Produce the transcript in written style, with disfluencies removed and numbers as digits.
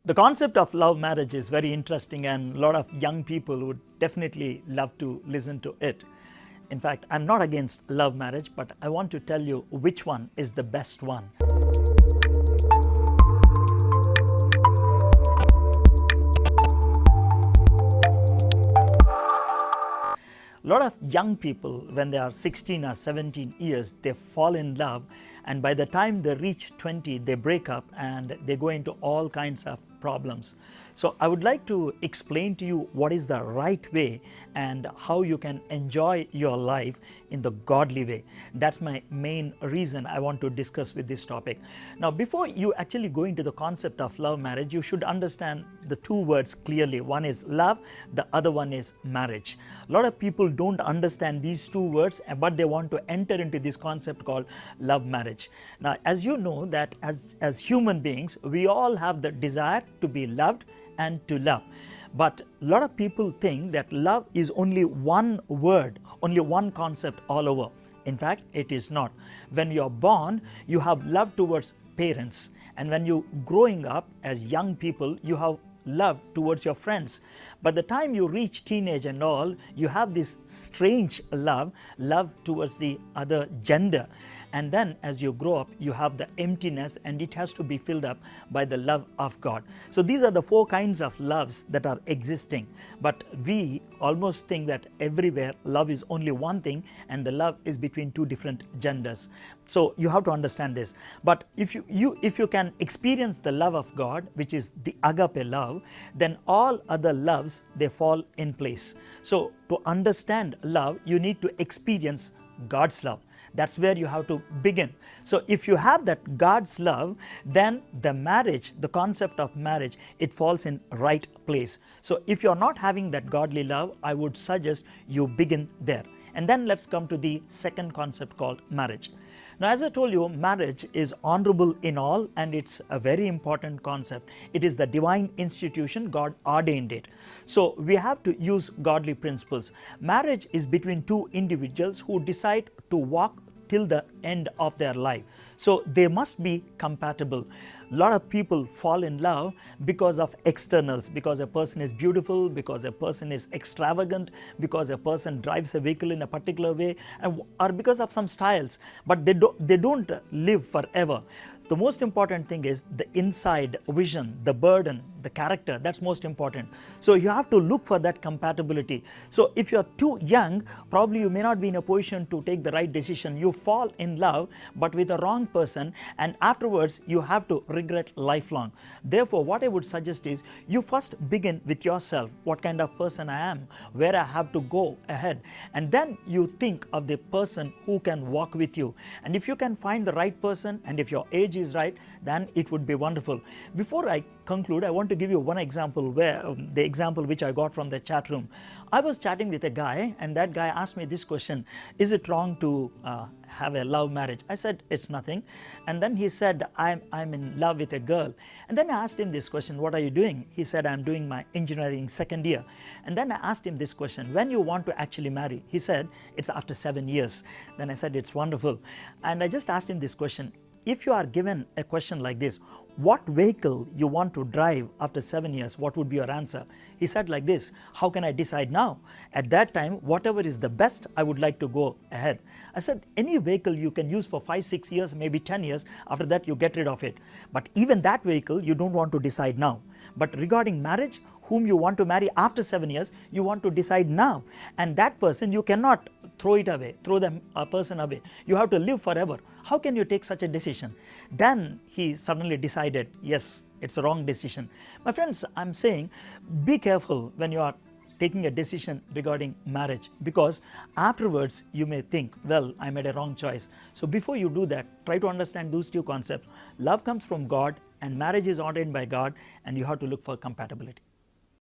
The concept of love marriage is very interesting, and a lot of young people would definitely love to listen to it. In fact, I'm not against love marriage, but I want to tell you which one is the best one. A lot of young people, when they are 16 or 17 years, they fall in love, and by the time they reach 20, they break up and they go into all kinds of problems. So I would like to explain to you what is the right way and how you can enjoy your life in the godly way. That's my main reason I want to discuss with this topic. Now, before you actually go into the concept of love marriage, you should understand the two words clearly. One is love, the other one is marriage. A lot of people don't understand these two words, but they want to enter into this concept called love marriage. Now, as you know that as human beings, we all have the desire to be loved and to love. But a lot of people think that love is only one word, only one concept all over. In fact, it is not. When you are born, you have love towards parents. And when you growing up as young people, you have love towards your friends. But the time you reach teenage and all, you have this strange love towards the other gender. And then as you grow up, you have the emptiness, and it has to be filled up by the love of God. So these are the four kinds of loves that are existing. But we almost think that everywhere love is only one thing, and the love is between two different genders. So you have to understand this. But if you can experience the love of God, which is the agape love, then all other loves, they fall in place. So to understand love, you need to experience God's love. That's where you have to begin. So if you have that God's love, then the marriage, the concept of marriage, it falls in right place. So if you're not having that godly love, I would suggest you begin there. And then let's come to the second concept called marriage. Now, as I told you, marriage is honorable in all, and it's a very important concept. It is the divine institution. God ordained it. So we have to use godly principles. Marriage is between two individuals who decide to walk till the end of their life. So they must be compatible. A lot of people fall in love because of externals, because a person is beautiful, because a person is extravagant, because a person drives a vehicle in a particular way, or because of some styles, but they don't live forever. The most important thing is the inside vision, the burden, the character. That's most important. So you have to look for that compatibility. So if you're too young, probably you may not be in a position to take the right decision. You fall in love, but with a wrong person, and afterwards you have to regret lifelong. Therefore, what I would suggest is you first begin with yourself. What kind of person I am, where I have to go ahead, and then you think of the person who can walk with you. And if you can find the right person, and if your age is right, then it would be wonderful. Before I conclude, I want to give you one example, where the example which I got from the chat room. I was chatting with a guy, and that guy asked me this question: is it wrong to have a love marriage? I said it's nothing. And then he said, I'm in love with a girl. And then I asked him this question: what are you doing? He said, I'm doing my engineering second year. And then I asked him this question: when you want to actually marry? He said, it's after 7 years. Then I said, it's wonderful. And I just asked him this question: if you are given a question like this, what vehicle you want to drive after 7 years, what would be your answer? He said like this: how can I decide now? At that time, whatever is the best, I would like to go ahead. I said, any vehicle you can use for 5-6 years, maybe 10 years, after that you get rid of it. But even that vehicle, you don't want to decide now. But regarding marriage, whom you want to marry after 7 years, you want to decide now. And that person, you cannot throw a person away. You have to live forever. How can you take such a decision? Then he suddenly decided, yes, it's a wrong decision. My friends, I'm saying, be careful when you are taking a decision regarding marriage, because afterwards you may think, well, I made a wrong choice. So before you do that, try to understand those two concepts. Love comes from God, and marriage is ordained by God, and you have to look for compatibility.